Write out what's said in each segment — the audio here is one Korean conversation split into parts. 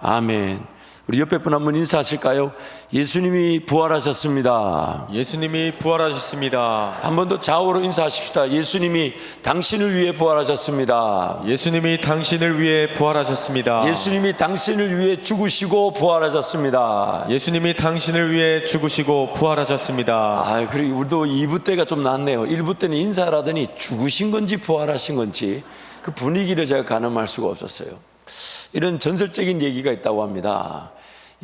아멘. 우리 옆에 분 한 분 인사하실까요? 예수님이 부활하셨습니다. 예수님이 부활하셨습니다. 한 번 더 좌우로 인사하십시다. 예수님이 당신을 위해 부활하셨습니다. 예수님이 당신을 위해 부활하셨습니다. 예수님이 당신을 위해 죽으시고 부활하셨습니다. 예수님이 당신을 위해 죽으시고 부활하셨습니다. 그리고 우리도 2부 때가 좀 낫네요. 1부 때는 인사를 하더니 죽으신 건지 부활하신 건지 그 분위기를 제가 가늠할 수가 없었어요. 이런 전설적인 얘기가 있다고 합니다.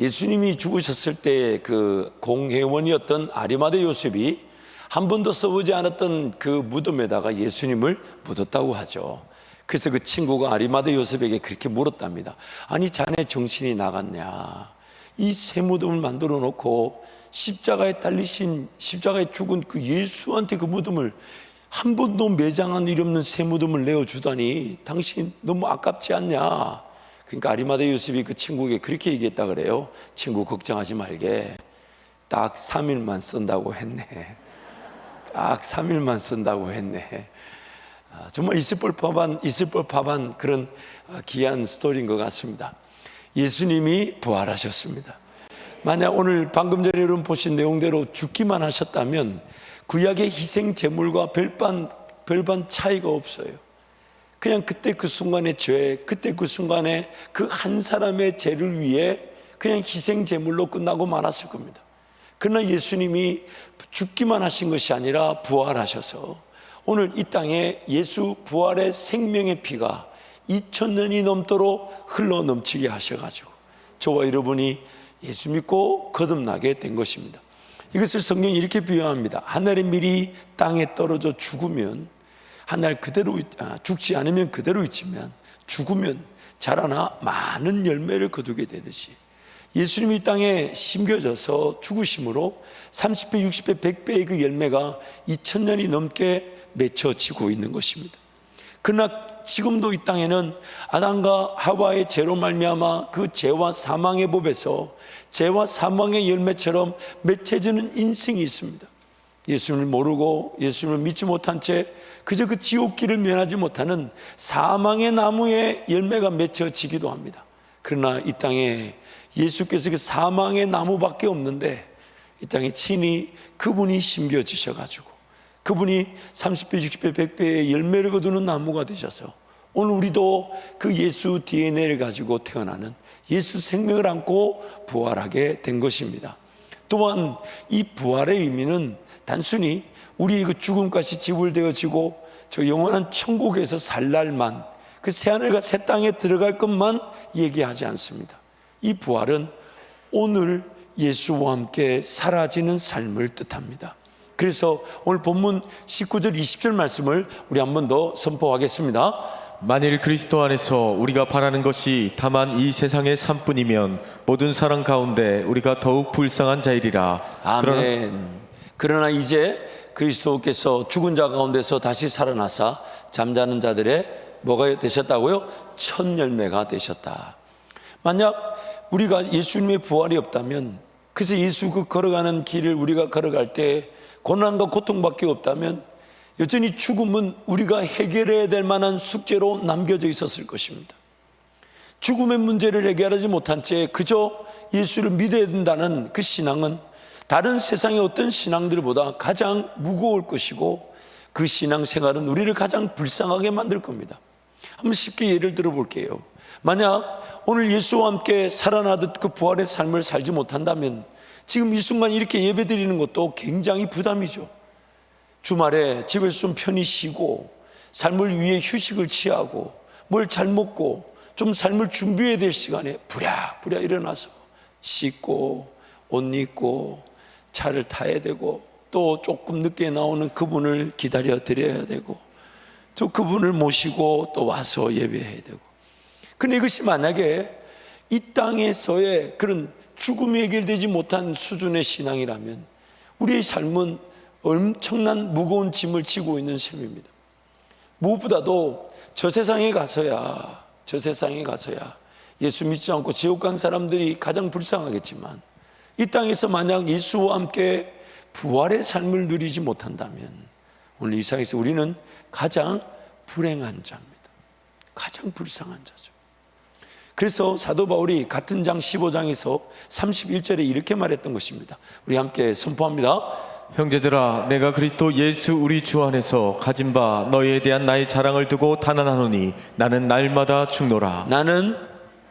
예수님이 죽으셨을 때 그 공회원이었던 아리마대 요셉이 한 번도 써보지 않았던 그 무덤에다가 예수님을 묻었다고 하죠. 그래서 그 친구가 아리마대 요셉에게 그렇게 물었답니다. 아니 자네 정신이 나갔냐? 이 새 무덤을 만들어 놓고 십자가에 죽은 그 예수한테 그 무덤을 한 번도 매장한 일 없는 새 무덤을 내어주다니 당신 너무 아깝지 않냐? 그러니까 아리마대 요셉이 그 친구에게 그렇게 얘기했다 그래요. 친구 걱정하지 말게. 딱 3일만 쓴다고 했네. 딱 3일만 쓴다고 했네. 정말 있을 법한 그런 귀한 스토리인 것 같습니다. 예수님이 부활하셨습니다. 만약 오늘 방금 전에 여러분 보신 내용대로 죽기만 하셨다면 구약의 희생 제물과 별반 차이가 없어요. 그냥 그때 그 순간의 죄, 그때 그 순간에 그 한 사람의 죄를 위해 그냥 희생 제물로 끝나고 말았을 겁니다. 그러나 예수님이 죽기만 하신 것이 아니라 부활하셔서 오늘 이 땅에 예수 부활의 생명의 피가 2000년이 넘도록 흘러 넘치게 하셔가지고 저와 여러분이 예수 믿고 거듭나게 된 것입니다. 이것을 성경이 이렇게 비유합니다. 하늘의 밀이 땅에 떨어져 죽으면 하늘 그대로 죽지 않으면 그대로 있지만 죽으면 자라나 많은 열매를 거두게 되듯이 예수님이 이 땅에 심겨져서 죽으심으로 30배, 60배, 100배의 그 열매가 2000년이 넘게 맺혀지고 있는 것입니다. 그러나 지금도 이 땅에는 아담과 하와의 죄로 말미암아 그 죄와 사망의 법에서 죄와 사망의 열매처럼 맺혀지는 인생이 있습니다. 예수님을 모르고 예수님을 믿지 못한 채 그저 그 지옥길을 면하지 못하는 사망의 나무에 열매가 맺혀지기도 합니다. 그러나 이 땅에 예수께서 그 사망의 나무밖에 없는데 이 땅에 친히 그분이 심겨지셔가지고 그분이 30배, 60배, 100배의 열매를 거두는 나무가 되셔서 오늘 우리도 그 예수 DNA를 가지고 태어나는 예수 생명을 안고 부활하게 된 것입니다. 또한 이 부활의 의미는 단순히 우리의 그 죽음까지 지불되어지고 저 영원한 천국에서 살 날만 그 새하늘과 새 땅에 들어갈 것만 얘기하지 않습니다. 이 부활은 오늘 예수와 함께 사라지는 삶을 뜻합니다. 그래서 오늘 본문 19절 20절 말씀을 우리 한 번 더 선포하겠습니다. 만일 그리스도 안에서 우리가 바라는 것이 다만 이 세상의 삶뿐이면 모든 사람 가운데 우리가 더욱 불쌍한 자이리라. 아멘. 그러나 이제 그리스도께서 죽은 자 가운데서 다시 살아나사 잠자는 자들의 뭐가 되셨다고요? 첫 열매가 되셨다. 만약 우리가 예수님의 부활이 없다면, 그래서 예수 그 걸어가는 길을 우리가 걸어갈 때 고난과 고통밖에 없다면 여전히 죽음은 우리가 해결해야 될 만한 숙제로 남겨져 있었을 것입니다. 죽음의 문제를 해결하지 못한 채 그저 예수를 믿어야 된다는 그 신앙은 다른 세상의 어떤 신앙들보다 가장 무거울 것이고 그 신앙생활은 우리를 가장 불쌍하게 만들 겁니다. 한번 쉽게 예를 들어 볼게요. 만약 오늘 예수와 함께 살아나듯 그 부활의 삶을 살지 못한다면 지금 이 순간 이렇게 예배드리는 것도 굉장히 부담이죠. 주말에 집에서 좀 편히 쉬고 삶을 위해 휴식을 취하고 뭘 잘 먹고 좀 삶을 준비해야 될 시간에 부랴부랴 일어나서 씻고 옷 입고 차를 타야 되고 또 조금 늦게 나오는 그분을 기다려 드려야 되고 또 그분을 모시고 또 와서 예배해야 되고. 근데 이것이 만약에 이 땅에서의 그런 죽음이 해결되지 못한 수준의 신앙이라면 우리의 삶은 엄청난 무거운 짐을 지고 있는 셈입니다. 무엇보다도 저 세상에 가서야 예수 믿지 않고 지옥 간 사람들이 가장 불쌍하겠지만 이 땅에서 만약 예수와 함께 부활의 삶을 누리지 못한다면 오늘 이 세상에서 우리는 가장 불행한 자입니다. 가장 불쌍한 자죠. 그래서 사도 바울이 같은 장 15장에서 31절에 이렇게 말했던 것입니다. 우리 함께 선포합니다. 형제들아, 내가 그리스도 예수 우리 주 안에서 가진 바 너희에 대한 나의 자랑을 두고 단언하노니 나는 날마다 죽노라. 나는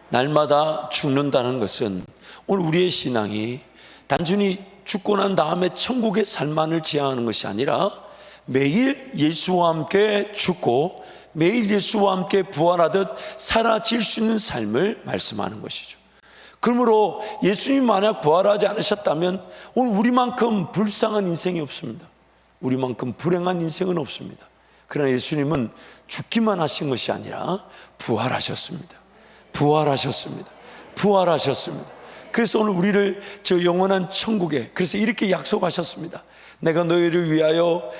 날마다 죽는다는 것은 오늘 우리의 신앙이 단순히 죽고 난 다음에 천국의 삶만을 지향하는 것이 아니라 매일 예수와 함께 죽고 매일 예수와 함께 부활하듯 사라질 수 있는 삶을 말씀하는 것이죠. 그러므로 예수님이 만약 부활하지 않으셨다면 오늘 우리만큼 불쌍한 인생이 없습니다. 우리만큼 불행한 인생은 없습니다. 그러나 예수님은 죽기만 하신 것이 아니라 부활하셨습니다. 부활하셨습니다. 부활하셨습니다. 그래서 오늘 우리를 저 영원한 천국에, 그래서 이렇게 약속하셨습니다. 내가 너희를 위하여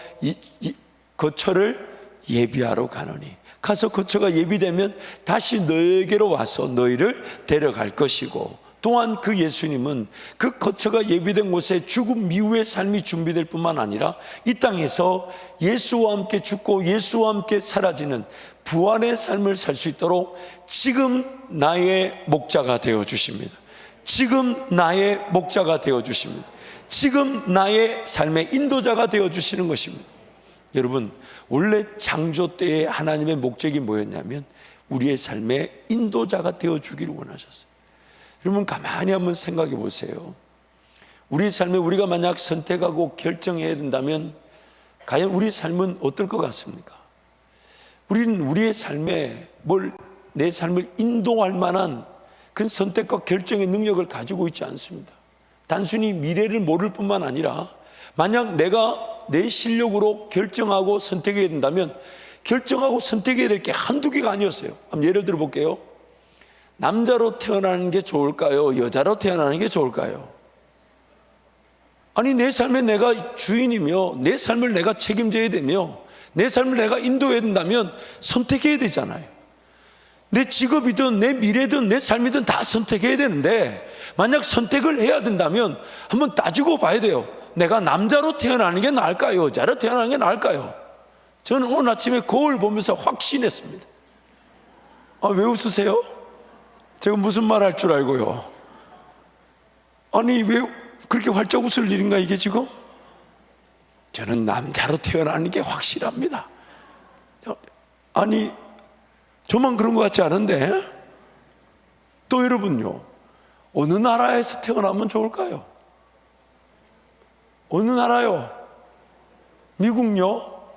거처를 예비하러 가노니, 가서 거처가 예비되면 다시 너에게로 와서 너희를 데려갈 것이고, 또한 그 예수님은 그 거처가 예비된 곳에 죽음 이후의 삶이 준비될 뿐만 아니라 이 땅에서 예수와 함께 죽고 예수와 함께 사라지는 부활의 삶을 살 수 있도록 지금 나의 목자가 되어 주십니다. 지금 나의 목자가 되어 주십니다. 지금 나의 삶의 인도자가 되어 주시는 것입니다. 여러분, 원래 창조 때의 하나님의 목적이 뭐였냐면 우리의 삶의 인도자가 되어 주기를 원하셨어요. 여러분, 가만히 한번 생각해 보세요. 우리 삶에 우리가 만약 선택하고 결정해야 된다면 과연 우리 삶은 어떨 것 같습니까? 우리는 우리의 삶에 내 삶을 인도할 만한 그런 선택과 결정의 능력을 가지고 있지 않습니다. 단순히 미래를 모를 뿐만 아니라 만약 내가 내 실력으로 결정하고 선택해야 된다면 결정하고 선택해야 될 게 한두 개가 아니었어요. 한번 예를 들어 볼게요. 남자로 태어나는 게 좋을까요? 여자로 태어나는 게 좋을까요? 아니, 내 삶에 내가 주인이며 내 삶을 내가 책임져야 되며 내 삶을 내가 인도해야 된다면 선택해야 되잖아요. 내 직업이든 내 미래든 내 삶이든 다 선택해야 되는데 만약 선택을 해야 된다면 한번 따지고 봐야 돼요. 내가 남자로 태어나는 게 나을까요? 여자로 태어나는 게 나을까요? 저는 오늘 아침에 거울 보면서 확신했습니다. 왜 웃으세요? 제가 무슨 말 할 줄 알고요. 아니, 왜 그렇게 활짝 웃을 일인가 이게 지금? 저는 남자로 태어나는 게 확실합니다. 아니, 저만 그런 것 같지 않은데? 또 여러분요, 어느 나라에서 태어나면 좋을까요? 어느 나라요? 미국요?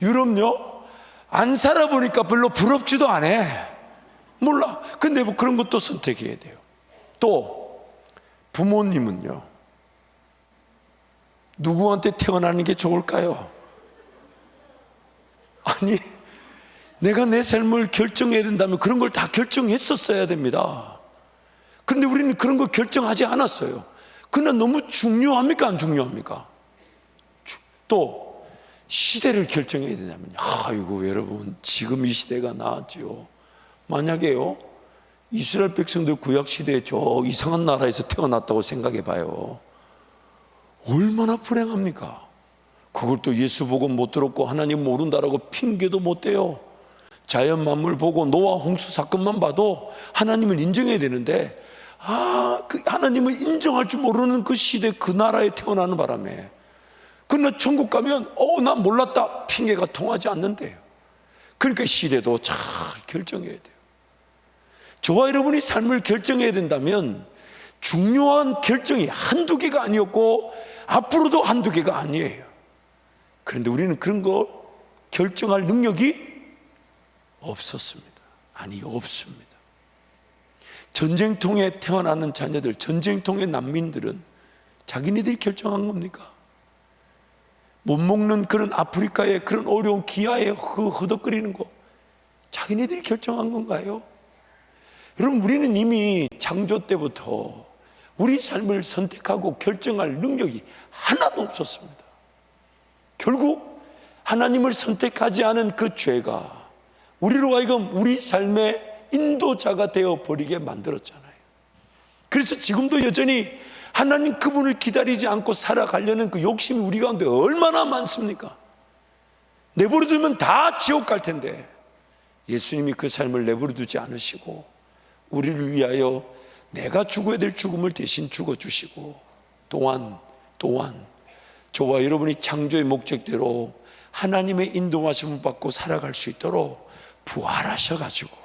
유럽요? 안 살아보니까 별로 부럽지도 않아. 몰라. 근데 뭐 그런 것도 선택해야 돼요. 또 부모님은요, 누구한테 태어나는 게 좋을까요? 아니, 내가 내 삶을 결정해야 된다면 그런 걸 다 결정했었어야 됩니다. 그런데 우리는 그런 거 결정하지 않았어요. 그러나 너무 중요합니까? 안 중요합니까? 또 시대를 결정해야 되냐면, 아이고 여러분, 지금 이 시대가 나았죠. 만약에요, 이스라엘 백성들 구약 시대에 저 이상한 나라에서 태어났다고 생각해 봐요. 얼마나 불행합니까? 그걸 또 예수 복음 못 들었고 하나님 모른다라고 핑계도 못 대요. 자연 만물 보고 노아 홍수 사건만 봐도 하나님을 인정해야 되는데, 그 하나님을 인정할 줄 모르는 그 시대, 그 나라에 태어나는 바람에, 그러나 천국 가면 난 몰랐다 핑계가 통하지 않는데요. 그러니까 시대도 잘 결정해야 돼요. 저와 여러분이 삶을 결정해야 된다면 중요한 결정이 한두 개가 아니었고 앞으로도 한두 개가 아니에요. 그런데 우리는 그런 거 결정할 능력이 없었습니다. 아니, 없습니다. 전쟁통에 태어나는 자녀들, 전쟁통의 난민들은 자기네들이 결정한 겁니까? 못 먹는 그런 아프리카의 그런 어려운 기아에 허덕거리는 거 자기네들이 결정한 건가요? 여러분, 우리는 이미 창조 때부터 우리 삶을 선택하고 결정할 능력이 하나도 없었습니다. 결국 하나님을 선택하지 않은 그 죄가 우리로 하여금 우리 삶의 인도자가 되어 버리게 만들었잖아요. 그래서 지금도 여전히 하나님 그분을 기다리지 않고 살아가려는 그 욕심이 우리 가운데 얼마나 많습니까? 내버려두면 다 지옥 갈 텐데 예수님이 그 삶을 내버려두지 않으시고 우리를 위하여 내가 죽어야 될 죽음을 대신 죽어주시고 또한 저와 여러분이 창조의 목적대로 하나님의 인도하심을 받고 살아갈 수 있도록 부활하셔가지고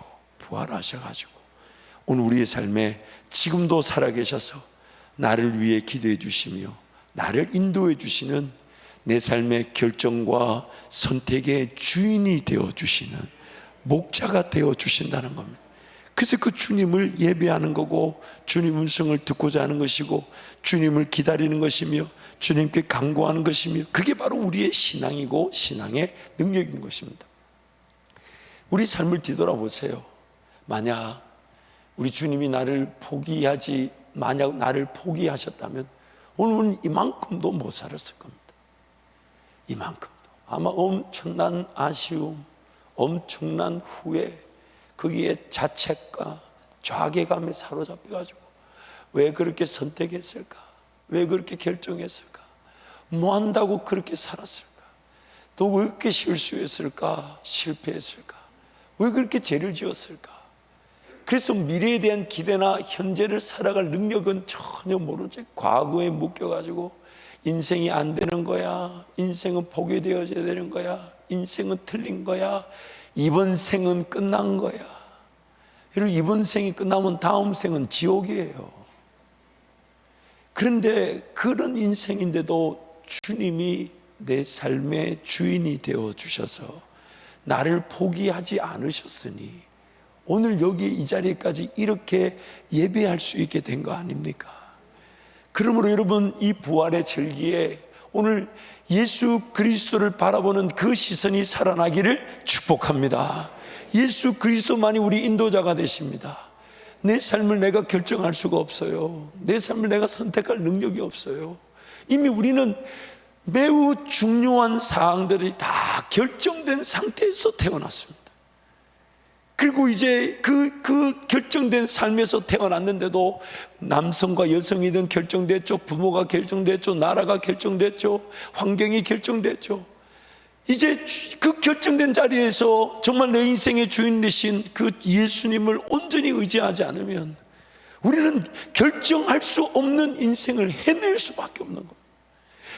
오늘 우리의 삶에 지금도 살아계셔서 나를 위해 기도해 주시며 나를 인도해 주시는 내 삶의 결정과 선택의 주인이 되어 주시는 목자가 되어 주신다는 겁니다. 그래서 그 주님을 예배하는 거고 주님 음성을 듣고자 하는 것이고 주님을 기다리는 것이며 주님께 간구하는 것이며 그게 바로 우리의 신앙이고 신앙의 능력인 것입니다. 우리 삶을 뒤돌아보세요. 만약 우리 주님이 만약 나를 포기하셨다면 오늘은 이만큼도 못 살았을 겁니다. 이만큼도. 아마 엄청난 아쉬움, 엄청난 후회, 거기에 자책과 좌계감에 사로잡혀가지고 왜 그렇게 선택했을까? 왜 그렇게 결정했을까? 뭐 한다고 그렇게 살았을까? 또 왜 그렇게 실수했을까? 실패했을까? 왜 그렇게 죄를 지었을까? 그래서 미래에 대한 기대나 현재를 살아갈 능력은 전혀 모른 채 과거에 묶여가지고 인생이 안 되는 거야, 인생은 포기되어져야 되는 거야, 인생은 틀린 거야, 이번 생은 끝난 거야. 여러분, 이번 생이 끝나면 다음 생은 지옥이에요. 그런데 그런 인생인데도 주님이 내 삶의 주인이 되어 주셔서 나를 포기하지 않으셨으니 오늘 여기 이 자리까지 이렇게 예배할 수 있게 된 거 아닙니까? 그러므로 여러분, 이 부활의 절기에 오늘 예수 그리스도를 바라보는 그 시선이 살아나기를 축복합니다. 예수 그리스도만이 우리 인도자가 되십니다. 내 삶을 내가 결정할 수가 없어요. 내 삶을 내가 선택할 능력이 없어요. 이미 우리는 매우 중요한 사항들이 다 결정된 상태에서 태어났습니다. 그리고 이제 그 결정된 삶에서 태어났는데도 남성과 여성이든 결정됐죠. 부모가 결정됐죠. 나라가 결정됐죠. 환경이 결정됐죠. 이제 그 결정된 자리에서 정말 내 인생의 주인 되신 그 예수님을 온전히 의지하지 않으면 우리는 결정할 수 없는 인생을 해낼 수밖에 없는 겁니다.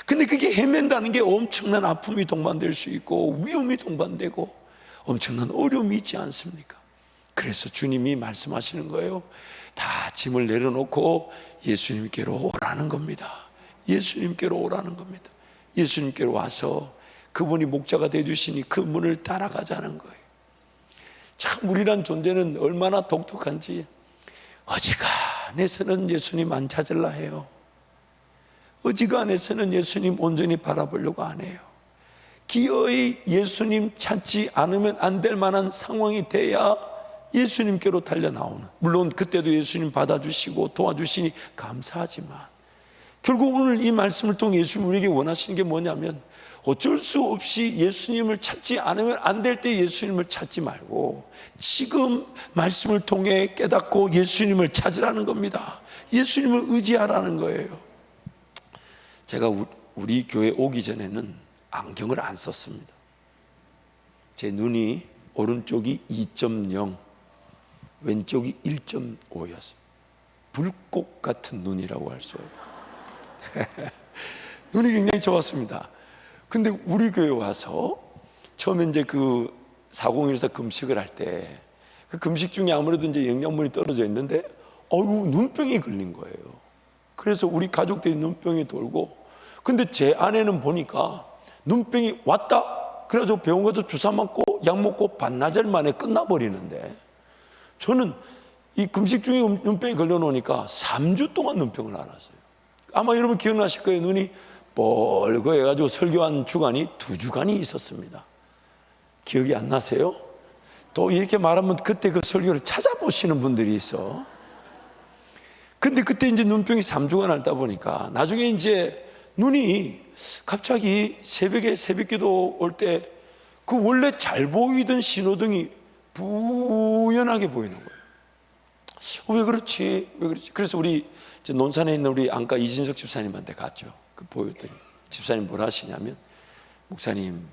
근데 그게 헤맨다는 게 엄청난 아픔이 동반될 수 있고 위험이 동반되고 엄청난 어려움이 있지 않습니까? 그래서 주님이 말씀하시는 거예요. 다 짐을 내려놓고 예수님께로 오라는 겁니다. 예수님께로 오라는 겁니다. 예수님께로 와서 그분이 목자가 되어주시니 그 문을 따라가자는 거예요. 참 우리란 존재는 얼마나 독특한지 어지간해서는 예수님 안 찾으려 해요. 어지간해서는 예수님 온전히 바라보려고 안 해요. 기어이 예수님 찾지 않으면 안 될 만한 상황이 돼야 예수님께로 달려 나오는, 물론 그때도 예수님 받아주시고 도와주시니 감사하지만 결국 오늘 이 말씀을 통해 예수님 우리에게 원하시는 게 뭐냐면 어쩔 수 없이 예수님을 찾지 않으면 안 될 때 예수님을 찾지 말고 지금 말씀을 통해 깨닫고 예수님을 찾으라는 겁니다. 예수님을 의지하라는 거예요. 제가 우리 교회 오기 전에는 안경을 안 썼습니다. 제 눈이 오른쪽이 2.0, 왼쪽이 1.5였어요. 불꽃 같은 눈이라고 할 수 없어요. 눈이 굉장히 좋았습니다. 근데 우리 교회 와서 처음에 이제 그 401에서 금식을 할 때 그 금식 중에 아무래도 이제 영양분이 떨어져 있는데 눈병이 걸린 거예요. 그래서 우리 가족들이 눈병이 돌고, 근데 제 아내는 보니까 눈병이 왔다 그래가지고 병원 가서 주사 맞고 약 먹고 반나절 만에 끝나버리는데 저는 이 금식 중에 눈병이 걸려놓으니까 3주 동안 눈병을 앓았어요. 아마 여러분 기억나실 거예요. 눈이 뻘겋해가지고 설교한 주간이 2주간이 있었습니다. 기억이 안 나세요? 또 이렇게 말하면 그때 그 설교를 찾아보시는 분들이 있어. 근데 그때 이제 눈병이 3주간 앓다 보니까 나중에 이제 눈이 갑자기 새벽에 새벽기도 올 때 그 원래 잘 보이던 신호등이 부연하게 보이는 거예요. 왜 그렇지? 그래서 우리 이제 논산에 있는 우리 안과 이진석 집사님한테 갔죠. 그 보였더니 집사님 뭐라 하시냐면, 목사님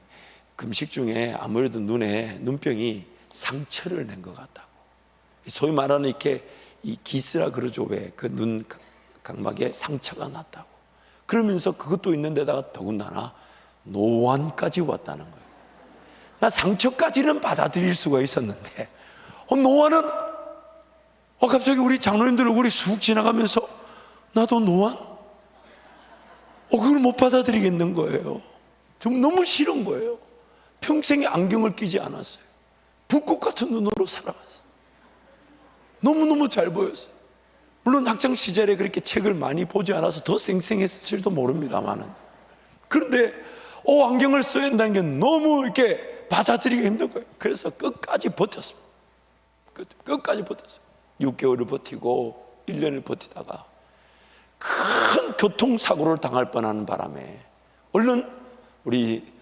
금식 중에 아무래도 눈에 눈병이 상처를 낸 것 같다고. 소위 말하는 이렇게 이 기스라 그러죠. 왜 그 눈 각막에 상처가 났다고. 그러면서 그것도 있는데다가 더군다나 노안까지 왔다는 거예요. 나 상처까지는 받아들일 수가 있었는데 노안은 갑자기 우리 장로님들 얼굴이 쑥 지나가면서 나도 노안? 그걸 못 받아들이겠는 거예요. 좀 너무 싫은 거예요. 평생에 안경을 끼지 않았어요. 불꽃 같은 눈으로 살아갔어요. 너무너무 잘 보였어요. 물론 학창 시절에 그렇게 책을 많이 보지 않아서 더 쌩쌩했을지도 모릅니다만은, 그런데 안경을 써야 한다는 게 너무 이렇게 받아들이기 힘든 거예요. 그래서 끝까지 버텼습니다. 끝까지 버텼어요. 6개월을 버티고 1년을 버티다가 큰 교통사고를 당할 뻔하는 바람에 얼른 우리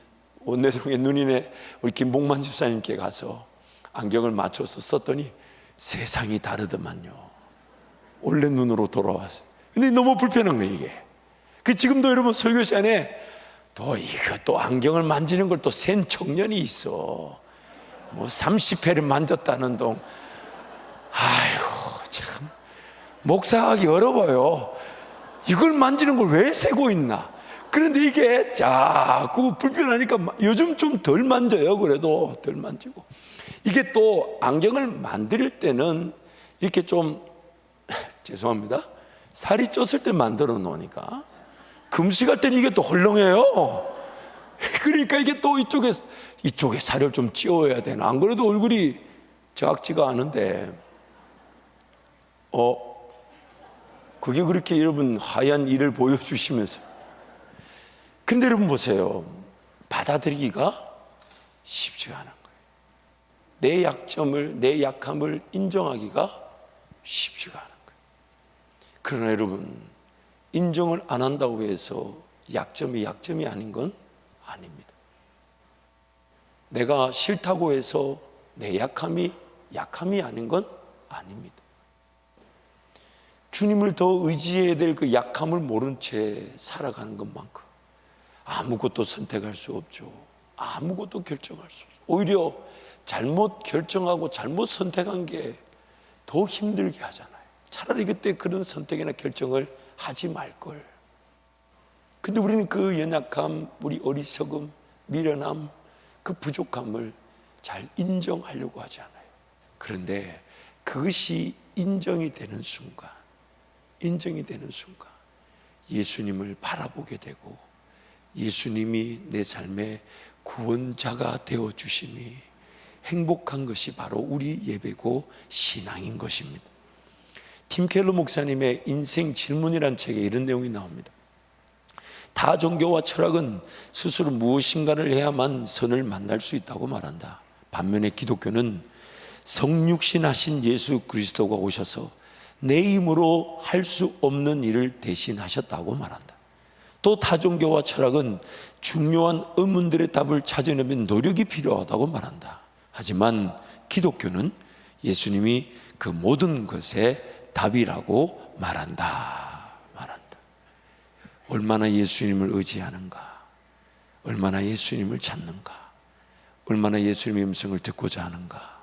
원내동의 눈인의 우리 김봉만 집사님께 가서 안경을 맞춰서 썼더니 세상이 다르더만요. 원래 눈으로 돌아왔어요. 근데 너무 불편한 거예요, 이게. 지금도 여러분 설교 시간에 또 안경을 만지는 걸 또 센 청년이 있어. 뭐 30회를 만졌다는 동. 아이고, 참. 목사하기 어려워요. 이걸 만지는 걸 왜 세고 있나. 그런데 이게 자꾸 불편하니까 요즘 좀 덜 만져요. 그래도 덜 만지고. 이게 또 안경을 만들 때는 이렇게 좀 죄송합니다. 살이 쪘을 때 만들어 놓으니까 금식할 때는 이게 또 헐렁해요. 그러니까 이게 또 이쪽에 살을 좀 찌워야 되나. 안 그래도 얼굴이 작지가 않은데 그게 그렇게 여러분 하얀 이를 보여주시면서. 근데 여러분 보세요. 받아들이기가 쉽지가 않은 거예요. 내 약점을, 내 약함을 인정하기가 쉽지가 않은 거예요. 그러나 여러분, 인정을 안 한다고 해서 약점이 아닌 건 아닙니다. 내가 싫다고 해서 내 약함이 아닌 건 아닙니다. 주님을 더 의지해야 될 그 약함을 모른 채 살아가는 것만큼 아무것도 선택할 수 없죠. 아무것도 결정할 수 없죠. 오히려 잘못 결정하고 잘못 선택한 게 더 힘들게 하잖아요. 차라리 그때 그런 선택이나 결정을 하지 말걸. 근데 우리는 그 연약함, 우리 어리석음, 미련함, 그 부족함을 잘 인정하려고 하지 않아요. 그런데 그것이 인정이 되는 순간 예수님을 바라보게 되고 예수님이 내 삶의 구원자가 되어주심이 행복한 것이 바로 우리 예배고 신앙인 것입니다. 팀 켈러 목사님의 인생 질문이란 책에 이런 내용이 나옵니다. 다 종교와 철학은 스스로 무엇인가를 해야만 선을 만날 수 있다고 말한다. 반면에 기독교는 성육신하신 예수 그리스도가 오셔서 내 힘으로 할 수 없는 일을 대신하셨다고 말한다. 또 다종교와 철학은 중요한 의문들의 답을 찾아내면 노력이 필요하다고 말한다. 하지만 기독교는 예수님이 그 모든 것의 답이라고 말한다. 얼마나 예수님을 의지하는가, 얼마나 예수님을 찾는가, 얼마나 예수님의 음성을 듣고자 하는가,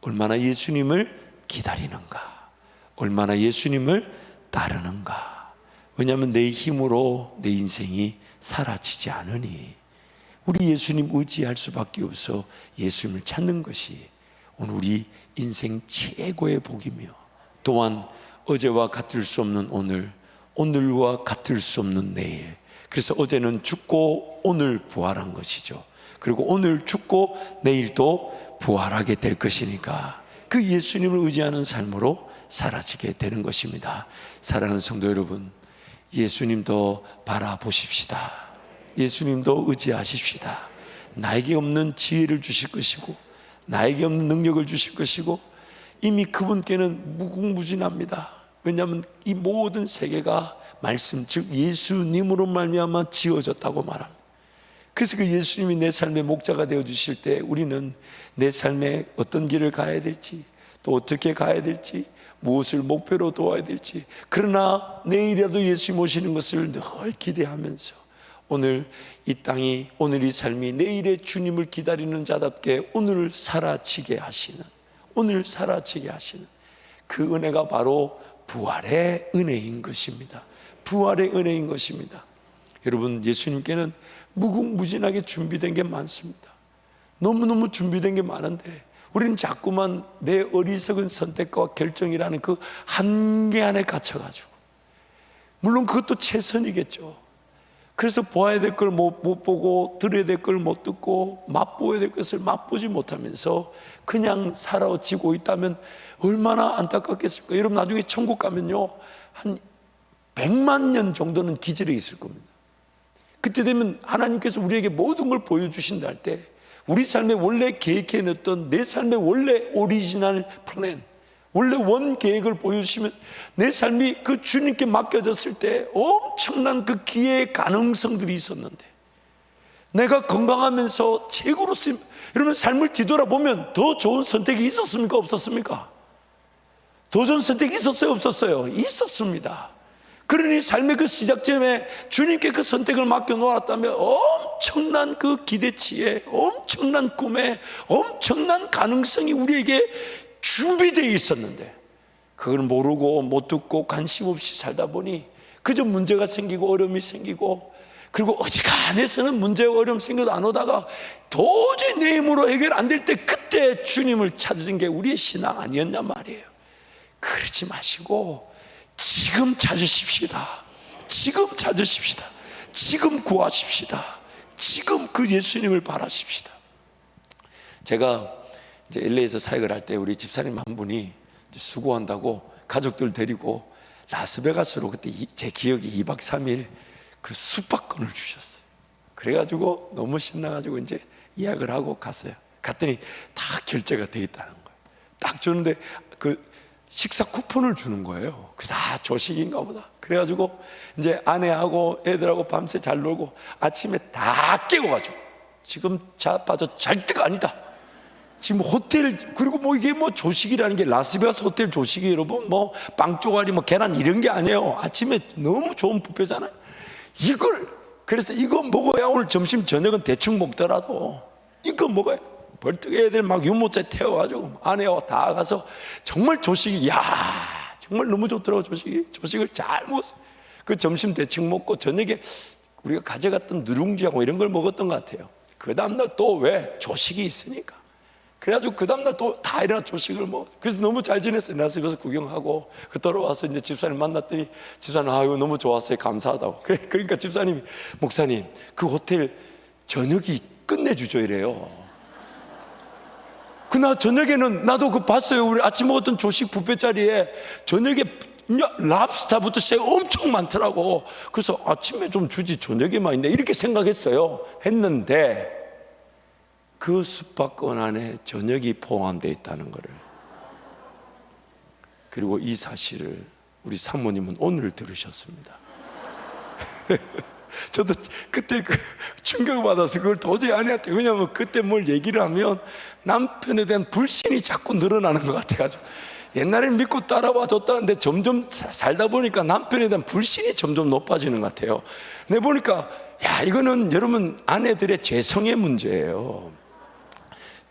얼마나 예수님을 기다리는가, 얼마나 예수님을 따르는가. 왜냐하면 내 힘으로 내 인생이 사라지지 않으니 우리 예수님 의지할 수밖에 없어 예수님을 찾는 것이 오늘 우리 인생 최고의 복이며, 또한 어제와 같을 수 없는 오늘, 오늘과 같을 수 없는 내일. 그래서 어제는 죽고 오늘 부활한 것이죠. 그리고 오늘 죽고 내일 또 부활하게 될 것이니까 그 예수님을 의지하는 삶으로 사라지게 되는 것입니다. 사랑하는 성도 여러분, 예수님도 바라보십시다. 예수님도 의지하십시다. 나에게 없는 지혜를 주실 것이고 나에게 없는 능력을 주실 것이고 이미 그분께는 무궁무진합니다. 왜냐하면 이 모든 세계가 말씀, 즉 예수님으로 말미암아 지어졌다고 말합니다. 그래서 그 예수님이 내 삶의 목자가 되어주실 때 우리는 내 삶에 어떤 길을 가야 될지, 또 어떻게 가야 될지, 무엇을 목표로 도와야 될지, 그러나 내일이라도 예수님 오시는 것을 늘 기대하면서 오늘 이 땅이, 오늘 이 삶이 내일의 주님을 기다리는 자답게 오늘을 살아지게 하시는 그 은혜가 바로 부활의 은혜인 것입니다. 부활의 은혜인 것입니다. 여러분, 예수님께는 무궁무진하게 준비된 게 많습니다. 너무너무 준비된 게 많은데 우리는 자꾸만 내 어리석은 선택과 결정이라는 그 한계 안에 갇혀가지고, 물론 그것도 최선이겠죠. 그래서 보아야 될 걸 못 보고, 들어야 될 걸 못 듣고, 맛보아야 될 것을 맛보지 못하면서 그냥 살아지고 있다면 얼마나 안타깝겠습니까? 여러분, 나중에 천국 가면요, 한 100만 년 정도는 기절해 있을 겁니다. 그때 되면 하나님께서 우리에게 모든 걸 보여주신다 할 때, 우리 삶에 원래 계획해냈던 내 삶의 원래 오리지널 플랜, 원래 원 계획을 보여주시면 내 삶이 그 주님께 맡겨졌을 때 엄청난 그 기회의 가능성들이 있었는데, 내가 건강하면서 최고로 여러분, 삶을 뒤돌아보면 더 좋은 선택이 있었습니까? 없었습니까? 더 좋은 선택이 있었어요? 없었어요? 있었습니다. 그러니 삶의 그 시작점에 주님께 그 선택을 맡겨놓았다면 엄청난 그 기대치에, 엄청난 꿈에, 엄청난 가능성이 우리에게 준비되어 있었는데, 그걸 모르고 못 듣고 관심 없이 살다 보니 그저 문제가 생기고 어려움이 생기고, 그리고 어지간해서는 문제와 어려움 생겨도 안 오다가 도저히 내 힘으로 해결 안 될 때 그때 주님을 찾은 게 우리의 신앙 아니었냐 말이에요. 그러지 마시고 지금 찾으십시다. 지금 찾으십시다. 지금 구하십시다. 지금 그 예수님을 바라십시다. 제가 이제 LA에서 사역을 할 때 우리 집사님 한 분이 수고한다고 가족들 데리고 라스베가스로, 그때 제 기억에 2박 3일 그 숙박권을 주셨어요. 그래가지고 너무 신나가지고 이제 예약을 하고 갔어요. 갔더니 다 결제가 돼 있다는 거예요. 딱 주는데 그 식사 쿠폰을 주는 거예요. 그래서 조식인가 보다. 그래가지고 이제 아내하고 애들하고 밤새 잘 놀고 아침에 다 깨고가지고, 지금 자빠져 잘 때가 아니다. 지금 호텔, 그리고 뭐 이게 뭐 조식이라는 게 라스베가스 호텔 조식이 여러분 뭐 빵 쪼가리 뭐 계란 이런 게 아니에요. 아침에 너무 좋은 뷔페잖아요. 그래서 이거 먹어야 오늘 점심 저녁은 대충 먹더라도 이거 먹어야, 벌떡 애들 막 유모차 태워가지고 아내와 다 가서 정말 조식이, 정말 너무 좋더라고. 조식을 잘 먹었어요. 그 점심 대충 먹고 저녁에 우리가 가져갔던 누룽지하고 이런 걸 먹었던 것 같아요. 그 다음날 또 왜? 조식이 있으니까. 그래가지고 그 다음날 또 다 일어나 조식을 먹었어요. 그래서 너무 잘 지냈어요. 나스베가스 구경하고 돌아와서 이제 집사님 만났더니 집사님, 이거 너무 좋았어요. 감사하다고. 그러니까 집사님이, 목사님 그 호텔 저녁이 끝내주죠 이래요. 그날 저녁에는 나도 그 봤어요. 우리 아침 먹었던 조식 뷔페 자리에 저녁에 랍스타부터 시작 엄청 많더라고. 그래서 아침에 좀 주지 저녁에만 있네 이렇게 생각했어요. 했는데 그 숙박권 안에 저녁이 포함되어 있다는 것을, 그리고 이 사실을 우리 사모님은 오늘 들으셨습니다. 저도 그때 그 충격을 받아서 그걸 도저히 아내한테, 왜냐하면 그때 뭘 얘기를 하면 남편에 대한 불신이 자꾸 늘어나는 것 같아가지고, 옛날엔 믿고 따라와 줬다는데 점점 살다 보니까 남편에 대한 불신이 점점 높아지는 것 같아요. 내 보니까 이거는 여러분 아내들의 죄성의 문제예요.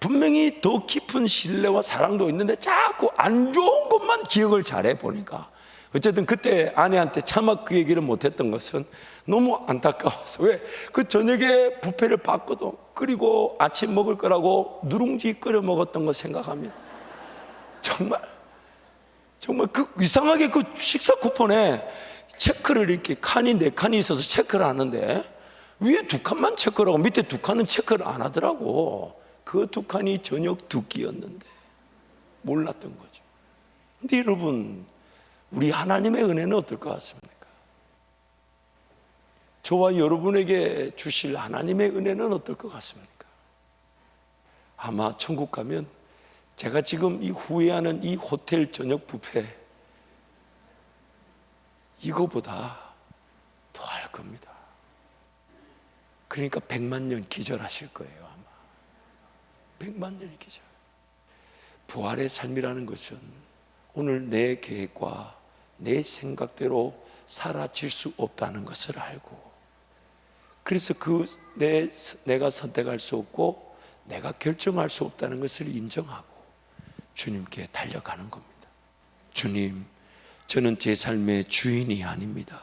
분명히 더 깊은 신뢰와 사랑도 있는데 자꾸 안 좋은 것만 기억을 잘해 보니까, 어쨌든 그때 아내한테 차마 그 얘기를 못했던 것은 너무 안타까워서, 왜? 그 저녁에 뷔페를 받거든. 그리고 아침 먹을 거라고 누룽지 끓여 먹었던 거 생각하면 정말 그 이상하게 그 식사 쿠폰에 체크를 이렇게 칸이 4칸이 있어서 체크를 하는데 위에 2칸만 체크를 하고 밑에 2칸은 체크를 안 하더라고. 그 2칸이 저녁 2끼였는데 몰랐던 거죠. 근데 여러분, 우리 하나님의 은혜는 어떨 것 같습니까? 저와 여러분에게 주실 하나님의 은혜는 어떨 것 같습니까? 아마 천국 가면 제가 지금 이 후회하는 이 호텔 저녁 뷔페, 이거보다 더 할 겁니다. 그러니까 100만 년 기절하실 거예요. 아마 100만 년이 기절. 부활의 삶이라는 것은 오늘 내 계획과 내 생각대로 사라질 수 없다는 것을 알고, 그래서 내가 선택할 수 없고 내가 결정할 수 없다는 것을 인정하고 주님께 달려가는 겁니다. 주님, 저는 제 삶의 주인이 아닙니다.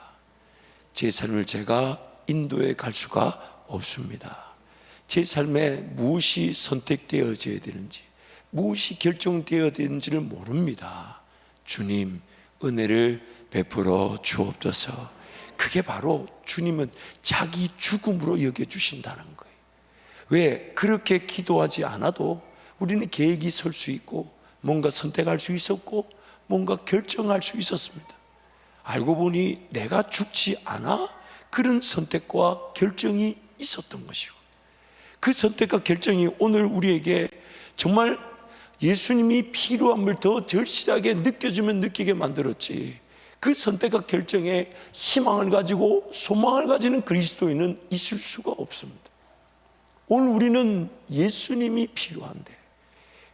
제 삶을 제가 인도해 갈 수가 없습니다. 제 삶에 무엇이 선택되어져야 되는지, 무엇이 결정되어야 되는지를 모릅니다. 주님, 은혜를 베풀어 주옵소서. 그게 바로 주님은 자기 죽음으로 여겨주신다는 거예요. 왜? 그렇게 기도하지 않아도 우리는 계획이 설 수 있고 뭔가 선택할 수 있었고 뭔가 결정할 수 있었습니다. 알고 보니 내가 죽지 않아 그런 선택과 결정이 있었던 것이고, 그 선택과 결정이 오늘 우리에게 정말 예수님이 필요함을 더 절실하게 느껴주면 느끼게 만들었지, 그 선택과 결정에 희망을 가지고 소망을 가지는 그리스도인은 있을 수가 없습니다. 오늘 우리는 예수님이 필요한데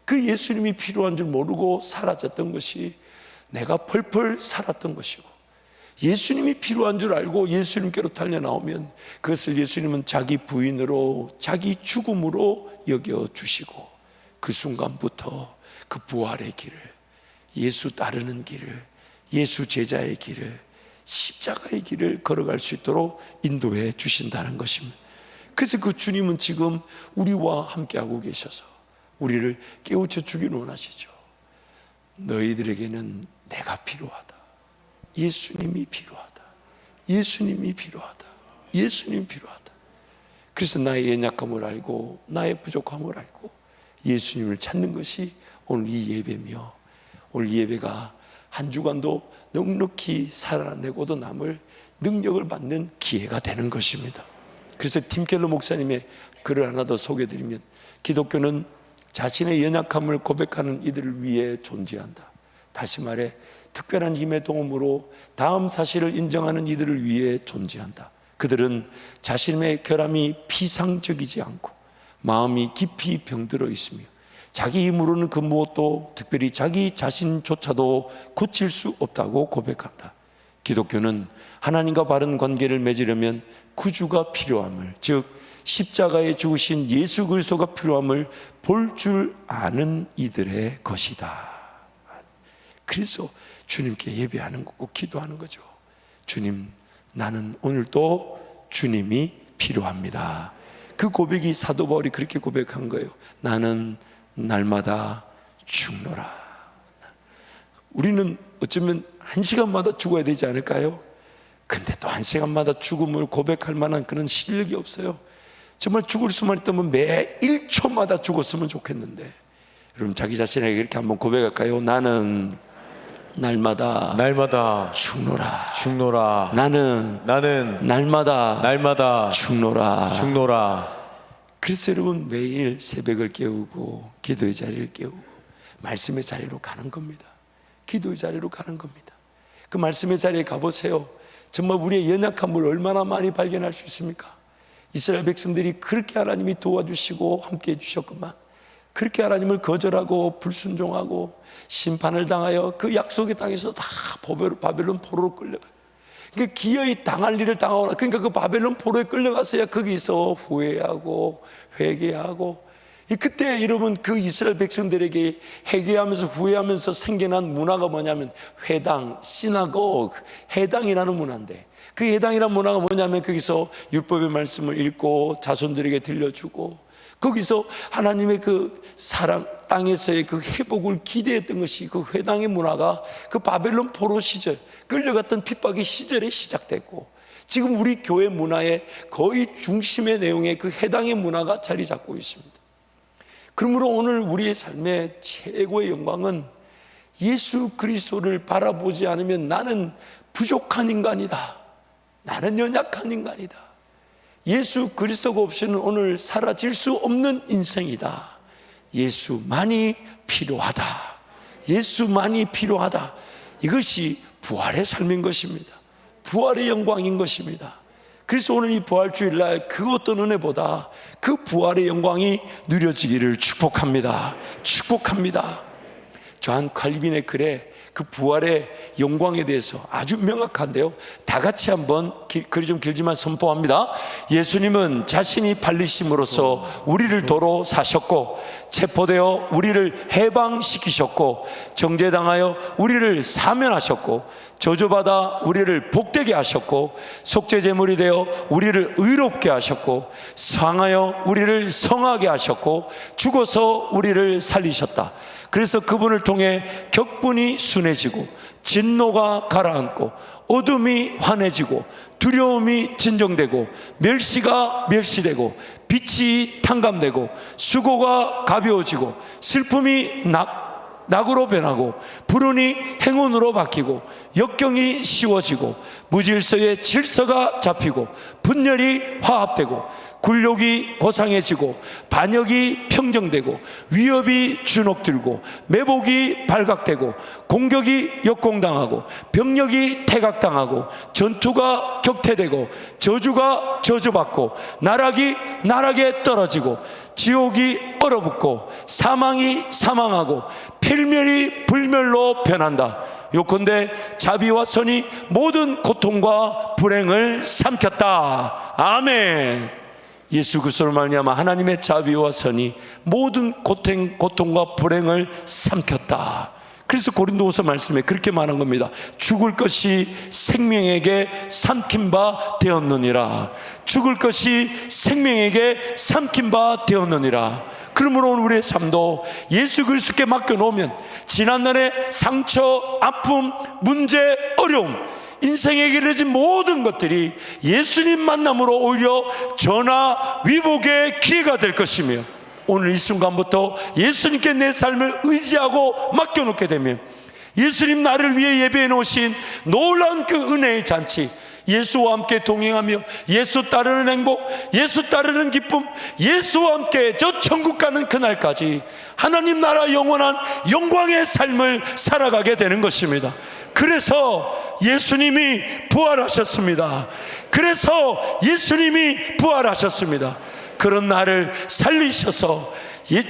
그 예수님이 필요한 줄 모르고 사라졌던 것이 내가 펄펄 살았던 것이고, 예수님이 필요한 줄 알고 예수님께로 달려나오면 그것을 예수님은 자기 부인으로 자기 죽음으로 여겨주시고, 그 순간부터 그 부활의 길을, 예수 따르는 길을, 예수 제자의 길을, 십자가의 길을 걸어갈 수 있도록 인도해 주신다는 것입니다. 그래서 그 주님은 지금 우리와 함께하고 계셔서 우리를 깨우쳐 주기를 원하시죠. 너희들에게는 내가 필요하다. 예수님이 필요하다. 예수님이 필요하다. 예수님이 필요하다. 그래서 나의 연약함을 알고 나의 부족함을 알고 예수님을 찾는 것이 오늘 이 예배며, 오늘 이 예배가 한 주간도 넉넉히 살아내고도 남을 능력을 받는 기회가 되는 것입니다. 그래서 팀 켈러 목사님의 글을 하나 더 소개해드리면, 기독교는 자신의 연약함을 고백하는 이들을 위해 존재한다. 다시 말해 특별한 힘의 도움으로 다음 사실을 인정하는 이들을 위해 존재한다. 그들은 자신의 결함이 피상적이지 않고 마음이 깊이 병들어 있으며 자기 힘으로는 그 무엇도, 특별히 자기 자신조차도 고칠 수 없다고 고백한다. 기독교는 하나님과 바른 관계를 맺으려면 구주가 필요함을, 즉 십자가에 죽으신 예수 그리스도가 필요함을 볼 줄 아는 이들의 것이다. 그래서 주님께 예배하는 거고 기도하는 거죠. 주님, 나는 오늘도 주님이 필요합니다. 그 고백이 사도 바울이 그렇게 고백한 거예요. 나는 날마다 죽노라. 우리는 어쩌면 한 시간마다 죽어야 되지 않을까요? 근데 또 한 시간마다 죽음을 고백할 만한 그런 실력이 없어요. 정말 죽을 수만 있다면 매 1초마다 죽었으면 좋겠는데, 여러분 자기 자신에게 이렇게 한번 고백할까요? 나는 날마다 죽노라. 나는 날마다 죽노라. 그래서 여러분 매일 새벽을 깨우고 기도의 자리를 깨우고 말씀의 자리로 가는 겁니다. 기도의 자리로 가는 겁니다. 그 말씀의 자리에 가보세요. 정말 우리의 연약함을 얼마나 많이 발견할 수 있습니까? 이스라엘 백성들이 그렇게 하나님이 도와주시고 함께해 주셨구만, 그렇게 하나님을 거절하고 불순종하고 심판을 당하여 그 약속의 땅에서 다 바벨론 포로로 끌려가요. 그러니까 기어이 당할 일을 당하거나, 그러니까 그 바벨론 포로에 끌려가서야 거기서 후회하고 회개하고, 그때 여러분 그 이스라엘 백성들에게 회개하면서 후회하면서 생겨난 문화가 뭐냐면 회당, 시나고그, 해당이라는 문화인데, 그 해당이라는 문화가 뭐냐면 거기서 율법의 말씀을 읽고 자손들에게 들려주고 거기서 하나님의 그 사랑, 땅에서의 그 회복을 기대했던 것이 그 회당의 문화가 그 바벨론 포로 시절, 끌려갔던 핍박의 시절에 시작됐고, 지금 우리 교회 문화의 거의 중심의 내용의 그 해당의 문화가 자리 잡고 있습니다. 그러므로 오늘 우리의 삶의 최고의 영광은 예수 그리스도를 바라보지 않으면 나는 부족한 인간이다, 나는 연약한 인간이다, 예수 그리스도가 없이는 오늘 사라질 수 없는 인생이다, 예수만이 필요하다, 예수만이 필요하다, 이것이 부활의 삶인 것입니다. 부활의 영광인 것입니다. 그래서 오늘 이 부활주일날 그 어떤 은혜보다 그 부활의 영광이 누려지기를 축복합니다. 축복합니다. 조한 칼빈의 글에 그 부활의 영광에 대해서 아주 명확한데요. 다 같이 한번 글이 좀 길지만 선포합니다. 예수님은 자신이 팔리심으로써 우리를 도로 사셨고, 체포되어 우리를 해방시키셨고, 정죄당하여 우리를 사면하셨고, 저주받아 우리를 복되게 하셨고, 속죄제물이 되어 우리를 의롭게 하셨고, 상하여 우리를 성하게 하셨고, 죽어서 우리를 살리셨다. 그래서 그분을 통해 격분이 순해지고, 진노가 가라앉고, 어둠이 환해지고, 두려움이 진정되고, 멸시가 멸시되고, 빛이 탕감되고, 수고가 가벼워지고, 슬픔이 낙으로 변하고, 불운이 행운으로 바뀌고, 역경이 쉬워지고, 무질서의 질서가 잡히고, 분열이 화합되고, 굴욕이 고상해지고, 반역이 평정되고, 위협이 주눅들고, 매복이 발각되고, 공격이 역공당하고, 병력이 태각당하고, 전투가 격퇴되고, 저주가 저주받고, 나락이 나락에 떨어지고, 지옥이 얼어붙고, 사망이 사망하고, 필멸이 불멸로 변한다. 요컨대 자비와 선이 모든 고통과 불행을 삼켰다. 아멘. 예수 그리스도로 말미암아 하나님의 자비와 선이 모든 고통과 불행을 삼켰다. 그래서 고린도후서 말씀에 그렇게 말한 겁니다. 죽을 것이 생명에게 삼킨 바 되었느니라. 죽을 것이 생명에게 삼킨 바 되었느니라. 그러므로 우리의 삶도 예수 그리스도께 맡겨놓으면 지난날의 상처, 아픔, 문제, 어려움, 인생에 길어진 모든 것들이 예수님 만남으로 오히려 전화 위복의 기회가 될 것이며, 오늘 이 순간부터 예수님께 내 삶을 의지하고 맡겨놓게 되면 예수님 나를 위해 예배해 놓으신 놀라운 그 은혜의 잔치, 예수와 함께 동행하며 예수 따르는 행복, 예수 따르는 기쁨, 예수와 함께 저 천국 가는 그날까지 하나님 나라 영원한 영광의 삶을 살아가게 되는 것입니다. 그래서 예수님이 부활하셨습니다. 그래서 예수님이 부활하셨습니다. 그런 나를 살리셔서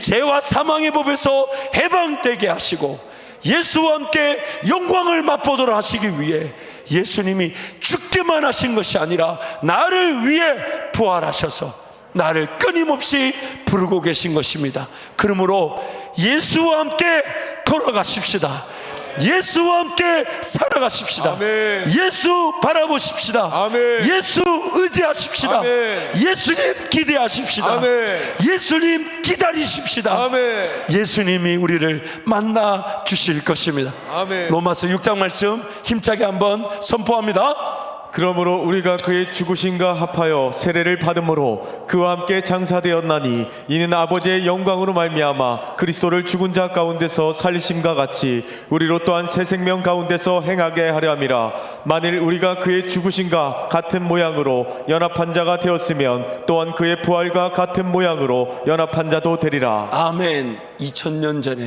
죄와 사망의 법에서 해방되게 하시고 예수와 함께 영광을 맛보도록 하시기 위해 예수님이 죽게만 하신 것이 아니라 나를 위해 부활하셔서 나를 끊임없이 부르고 계신 것입니다. 그러므로 예수와 함께 걸어가십시다. 예수와 함께 살아가십시다. 아멘. 예수 바라보십시다. 아멘. 예수 의지하십시다. 아멘. 예수님 기대하십시다. 아멘. 예수님 기다리십시다. 아멘. 예수님이 우리를 만나 주실 것입니다. 아멘. 로마서 6장 말씀 힘차게 한번 선포합니다. 그러므로 우리가 그의 죽으심과 합하여 세례를 받음으로 그와 함께 장사되었나니 이는 아버지의 영광으로 말미암아 그리스도를 죽은 자 가운데서 살리심과 같이 우리로 또한 새 생명 가운데서 행하게 하려 함이라. 만일 우리가 그의 죽으심과 같은 모양으로 연합한 자가 되었으면 또한 그의 부활과 같은 모양으로 연합한 자도 되리라. 아멘. 2000년 전에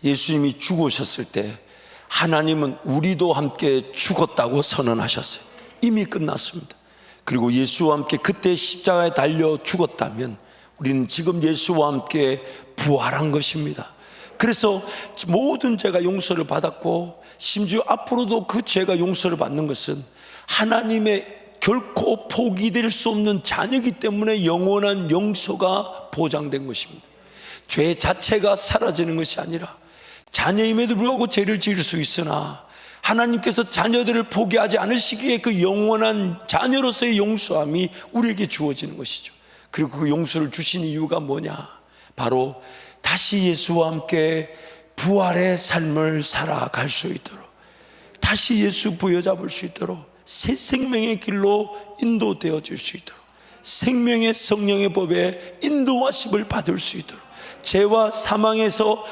예수님이 죽으셨을 때 하나님은 우리도 함께 죽었다고 선언하셨어요. 이미 끝났습니다. 그리고 예수와 함께 그때 십자가에 달려 죽었다면 우리는 지금 예수와 함께 부활한 것입니다. 그래서 모든 죄가 용서를 받았고 심지어 앞으로도 그 죄가 용서를 받는 것은 하나님의 결코 포기될 수 없는 자녀이기 때문에 영원한 용서가 보장된 것입니다. 죄 자체가 사라지는 것이 아니라 자녀임에도 불구하고 죄를 지을 수 있으나 하나님께서 자녀들을 포기하지 않으시기에 그 영원한 자녀로서의 용서함이 우리에게 주어지는 것이죠. 그리고 그 용서를 주신 이유가 뭐냐? 바로 다시 예수와 함께 부활의 삶을 살아갈 수 있도록, 다시 예수 부여잡을 수 있도록, 새 생명의 길로 인도되어 줄 수 있도록, 생명의 성령의 법에 인도하심을 받을 수 있도록, 죄와 사망에서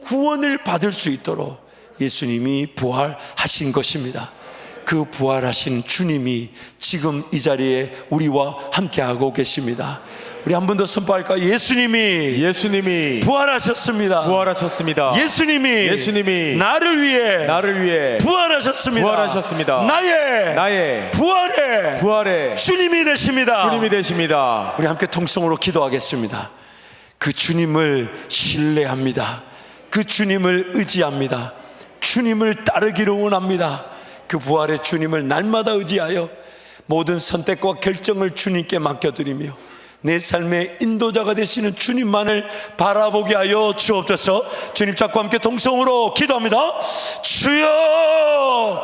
구원을 받을 수 있도록 예수님이 부활하신 것입니다. 그 부활하신 주님이 지금 이 자리에 우리와 함께하고 계십니다. 우리 한 번 더 선포할까요? 예수님이 부활하셨습니다. 부활하셨습니다. 예수님이 나를 위해 부활하셨습니다. 나의 부활의 주님이 되십니다. 우리 함께 통성으로 기도하겠습니다. 그 주님을 신뢰합니다. 그 주님을 의지합니다. 주님을 따르기를 원합니다. 그 부활의 주님을 날마다 의지하여 모든 선택과 결정을 주님께 맡겨드리며 내 삶의 인도자가 되시는 주님만을 바라보게 하여 주옵소서. 주님, 자꾸 함께 동성으로 기도합니다. 주여,